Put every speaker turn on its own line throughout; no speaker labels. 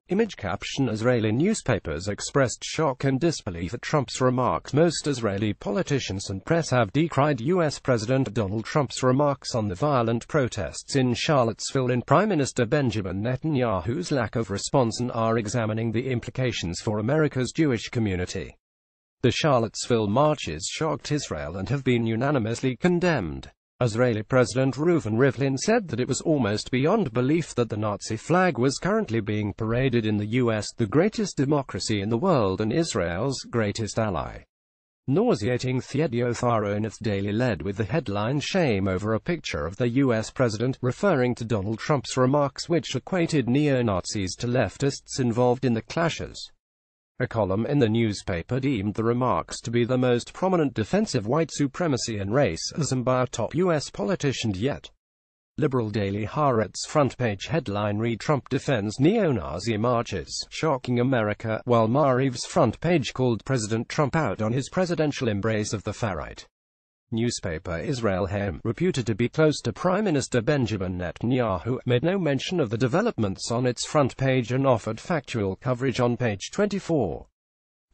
Image caption: Israeli newspapers expressed shock and disbelief at Trump's remarks. Most Israeli politicians and press have decried U.S. President Donald Trump's remarks on the violent protests in Charlottesville in Prime Minister Benjamin Netanyahu's lack of response and are examining the implications for America's Jewish community. The Charlottesville marches shocked Israel and have been unanimously condemned. Israeli President Reuven Rivlin said that it was almost beyond belief that the Nazi flag was currently being paraded in the U.S., the greatest democracy in the world and Israel's greatest ally. Nauseating Theodotharoneth Daily led with the headline "Shame over a picture of the U.S. President," referring to Donald Trump's remarks which equated neo-Nazis to leftists involved in the clashes. A column in the newspaper deemed the remarks to be the most prominent defense of white supremacy and racism by a top U.S. politician yet. Liberal Daily Haaretz's front-page headline read: "Trump defends neo-Nazi marches, shocking America," while Maariv's front page called President Trump out on his presidential embrace of the far-right. Newspaper Israel Hayom, reputed to be close to Prime Minister Benjamin Netanyahu, made no mention of the developments on its front page and offered factual coverage on page 24.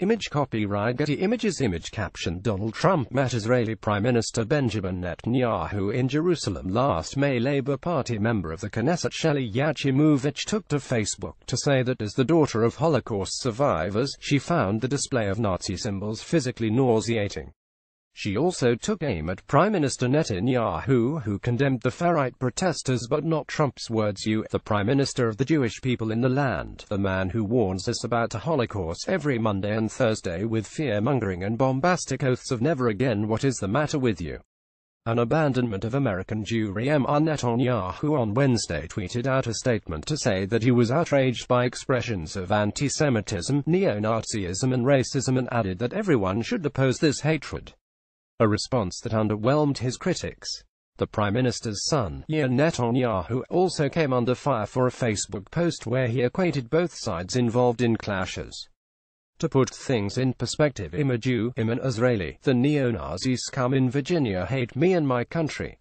Image copyright Getty Images. Image caption: Donald Trump met Israeli Prime Minister Benjamin Netanyahu in Jerusalem last May. Labour Party member of the Knesset Shelley Yachimovich took to Facebook to say that as the daughter of Holocaust survivors, she found the display of Nazi symbols physically nauseating. She also took aim at Prime Minister Netanyahu, who condemned the far-right protesters but not Trump's words. "You, the Prime Minister of the Jewish people in the land, the man who warns us about the Holocaust every Monday and Thursday with fear-mongering and bombastic oaths of never again. What is the matter with you?" An abandonment of American Jewry. Netanyahu on Wednesday tweeted out a statement to say that he was outraged by expressions of anti-Semitism, neo-Nazism and racism, and added that everyone should oppose this hatred. A response that underwhelmed his critics. The Prime Minister's son, Yair Netanyahu, also came under fire for a Facebook post where he equated both sides involved in clashes. To put things in perspective, I'm a Jew, I'm an Israeli. The neo-Nazi scum in Virginia hate me and my country.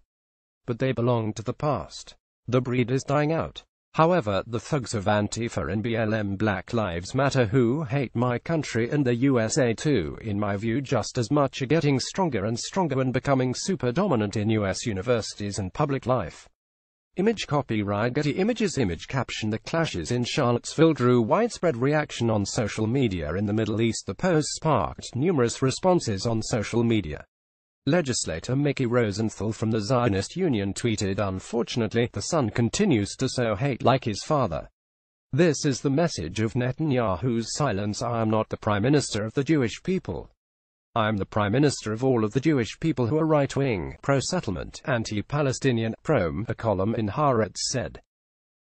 But they belong to the past. The breed is dying out. However, the thugs of Antifa and BLM Black Lives Matter who hate my country and the USA too, in my view just as much, are getting stronger and stronger and becoming super dominant in US universities and public life. Image copyright Getty Images. Image caption: The clashes in Charlottesville drew widespread reaction on social media in the Middle East. The post sparked numerous responses on social media. Legislator Mickey Rosenthal from the Zionist Union tweeted, "Unfortunately, the son continues to sow hate like his father. This is the message of Netanyahu's silence. I am not the Prime Minister of the Jewish people. I am the Prime Minister of all of the Jewish people who are right-wing, pro-settlement, anti-Palestinian, pro-Rome," a column in Haaretz said.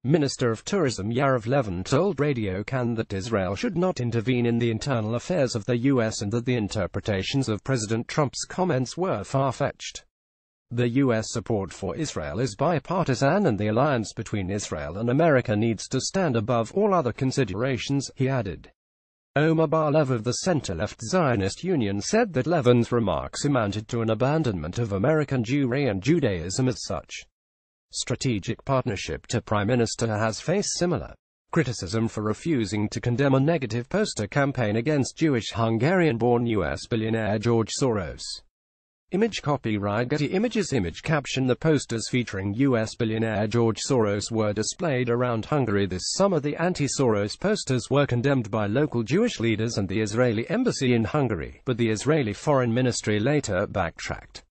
Minister of Tourism Yariv Levin told Radio Can that Israel should not intervene in the internal affairs of the U.S. and that the interpretations of President Trump's comments were far-fetched. The U.S. support for Israel is bipartisan and the alliance between Israel and America needs to stand above all other considerations, he added. Omer Bar-Lev of the center-left Zionist Union said that Levin's remarks amounted to an abandonment of American Jewry and Judaism as such. Strategic Partnership to Prime Minister has faced similar criticism for refusing to condemn a negative poster campaign against Jewish Hungarian-born U.S. billionaire George Soros. Image copyright Getty Images. Image caption: The posters featuring U.S. billionaire George Soros were displayed around Hungary this summer. The anti-Soros posters were condemned by local Jewish leaders and the Israeli embassy in Hungary, but the Israeli Foreign Ministry later backtracked.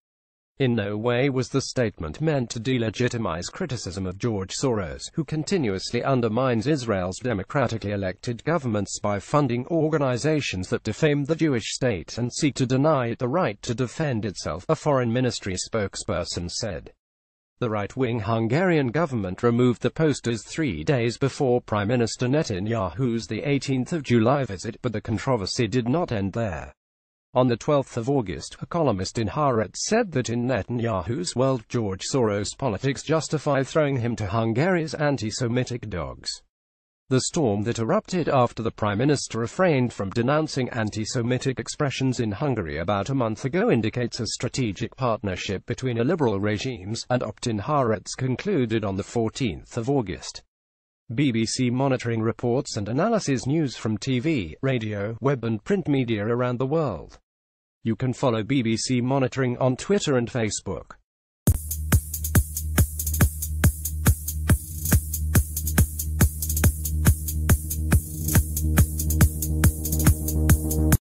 In no way was the statement meant to delegitimize criticism of George Soros, who continuously undermines Israel's democratically elected governments by funding organizations that defame the Jewish state and seek to deny it the right to defend itself, a foreign ministry spokesperson said. The right-wing Hungarian government removed the posters 3 days before Prime Minister Netanyahu's the 18th of July visit, but the controversy did not end there. On the 12th of August, a columnist in Haaretz said that in Netanyahu's world, George Soros' politics justify throwing him to Hungary's anti-Semitic dogs. The storm that erupted after the Prime Minister refrained from denouncing anti-Semitic expressions in Hungary about a month ago indicates a strategic partnership between liberal regimes, and Opt-in Haaretz concluded on the 14th of August. BBC monitoring reports and analyses news from TV, radio, web and print media around the world. You can follow BBC Monitoring on Twitter and Facebook.